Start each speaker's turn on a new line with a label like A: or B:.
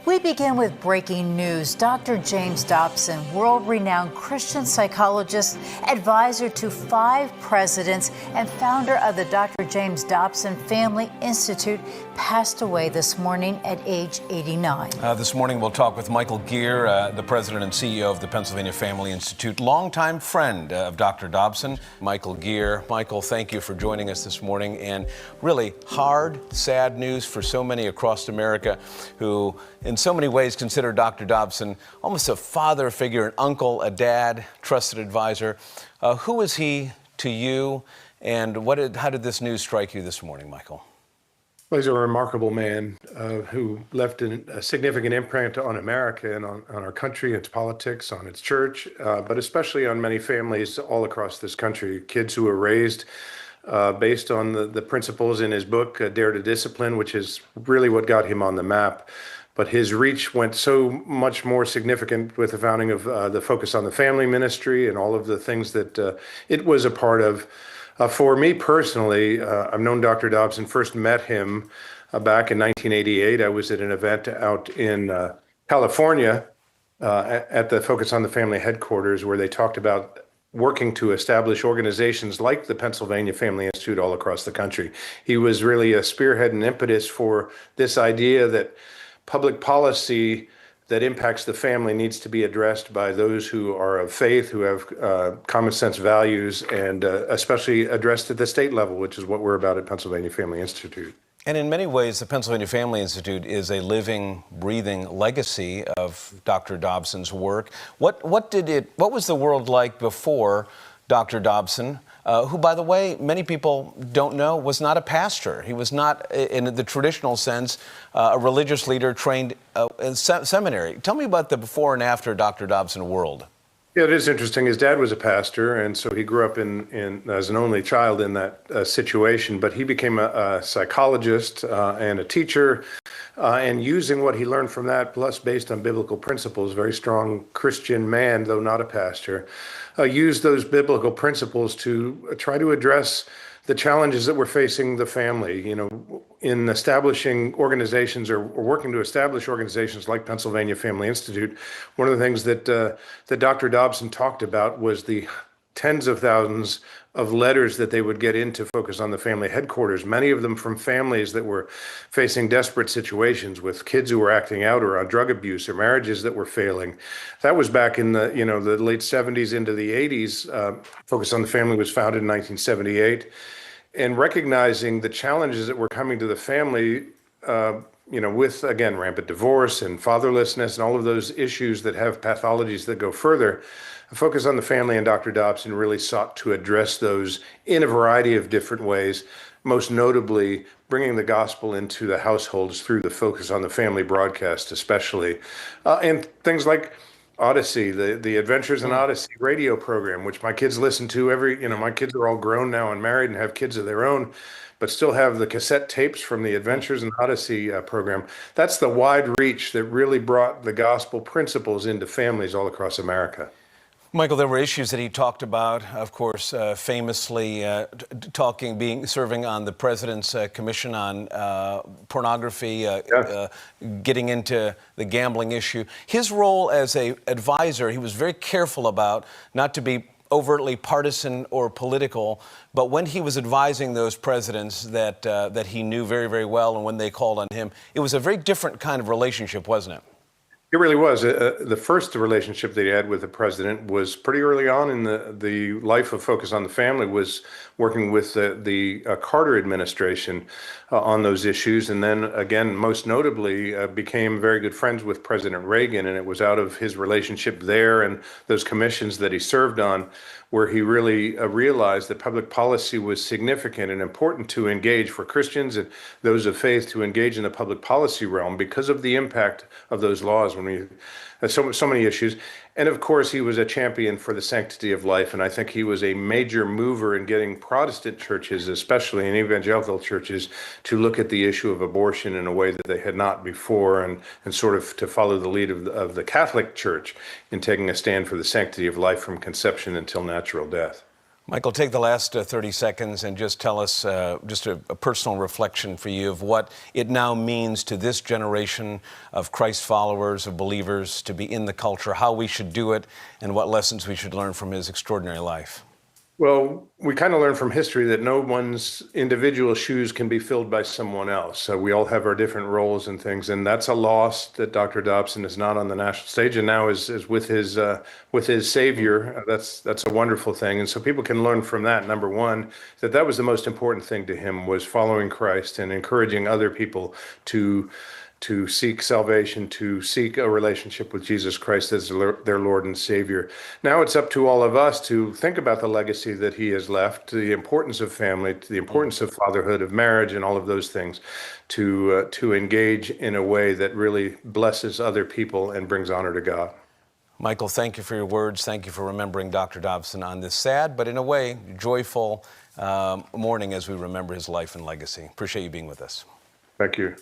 A: We begin with breaking news. Dr. James Dobson, world-renowned Christian psychologist, advisor to 5 presidents, and founder of the Dr. James Dobson Family Institute, passed away this morning at age 89.
B: This morning we'll talk with Michael Geer, the president and CEO of the Pennsylvania Family Institute, longtime friend of Dr. Dobson, Michael Geer. Michael, thank you for joining us this morning. And really hard, sad news for so many across America who, in so many ways, consider Dr. Dobson almost a father figure, an uncle, a dad, trusted advisor. Who is he to you, and how did this news strike you this morning, Michael?
C: Well, he's a remarkable man who left a significant imprint on America and on our country, its politics, on its church, but especially on many families all across this country. Kids who were raised based on the principles in his book, Dare to Discipline, which is really what got him on the map. But his reach went so much more significant with the founding of the Focus on the Family Ministry and all of the things that it was a part of. For me personally, I've known Dr. Dobson, first met him back in 1988. I was at an event out in California at the Focus on the Family headquarters, where they talked about working to establish organizations like the Pennsylvania Family Institute all across the country. He was really a spearhead and impetus for this idea that public policy that impacts the family needs to be addressed by those who are of faith, who have common sense values, and especially addressed at the state level, which is what we're about at Pennsylvania Family Institute.
B: And in many ways, the Pennsylvania Family Institute is a living, breathing legacy of Dr. Dobson's work. What was the world like before Dr. Dobson, who, by the way, many people don't know, was not a pastor. He was not, in the traditional sense, a religious leader trained in seminary. Tell me about the before and after Dr. Dobson world.
C: Yeah, it is interesting. His dad was a pastor, and so he grew up as an only child in that situation. But he became a psychologist and a teacher, and using what he learned from that, plus based on biblical principles, very strong Christian man, though not a pastor, used those biblical principles to try to address the challenges that were facing the family, in establishing organizations or working to establish organizations like Pennsylvania Family Institute. One of the things that Dr. Dobson talked about was the tens of thousands of letters that they would get in to Focus on the Family headquarters, many of them from families that were facing desperate situations with kids who were acting out or on drug abuse or marriages that were failing. That was back in the late 70s into the 80s. Focus on the Family was founded in 1978. And recognizing the challenges that were coming to the family, with, again, rampant divorce and fatherlessness and all of those issues that have pathologies that go further, Focus on the Family and Dr. Dobson really sought to address those in a variety of different ways, most notably bringing the gospel into the households through the Focus on the Family broadcast especially, and things like Odyssey, the Adventures in Odyssey radio program, which my kids listen to my kids are all grown now and married and have kids of their own, but still have the cassette tapes from the Adventures in Odyssey program. That's the wide reach that really brought the gospel principles into families all across America.
B: Michael, there were issues that he talked about, of course, famously serving on the President's Commission on Pornography, getting into the gambling issue. His role as an advisor, he was very careful about not to be overtly partisan or political, but when he was advising those presidents that he knew very, very well, and when they called on him, it was a very different kind of relationship, wasn't it?
C: It really was. The first relationship that he had with the president was pretty early on in the life of Focus on the Family, was working with the Carter administration on those issues. And then again, most notably, became very good friends with President Reagan. And it was out of his relationship there and those commissions that he served on where he really realized that public policy was significant and important to engage for Christians and those of faith to engage in the public policy realm because of the impact of those laws when we so many issues. And of course, he was a champion for the sanctity of life. And I think he was a major mover in getting Protestant churches, especially in evangelical churches, to look at the issue of abortion in a way that they had not before, and sort of to follow the lead of the Catholic Church in taking a stand for the sanctity of life from conception until natural death.
B: Michael, take the last 30 seconds and just tell us just a personal reflection for you of what it now means to this generation of Christ followers, of believers, to be in the culture, how we should do it, and what lessons we should learn from his extraordinary life.
C: Well, we kind of learn from history that no one's individual shoes can be filled by someone else. So we all have our different roles and things, and that's a loss that Dr. Dobson is not on the national stage and now is with his Savior. That's a wonderful thing, and so people can learn from that. Number one, that was the most important thing to him, was following Christ and encouraging other people to seek salvation, to seek a relationship with Jesus Christ as their Lord and Savior. Now it's up to all of us to think about the legacy that he has left, the importance of family, the importance of fatherhood, of marriage, and all of those things, to engage in a way that really blesses other people and brings honor to God.
B: Michael, thank you for your words. Thank you for remembering Dr. Dobson on this sad, but in a way, joyful morning as we remember his life and legacy. Appreciate you being with us.
C: Thank you.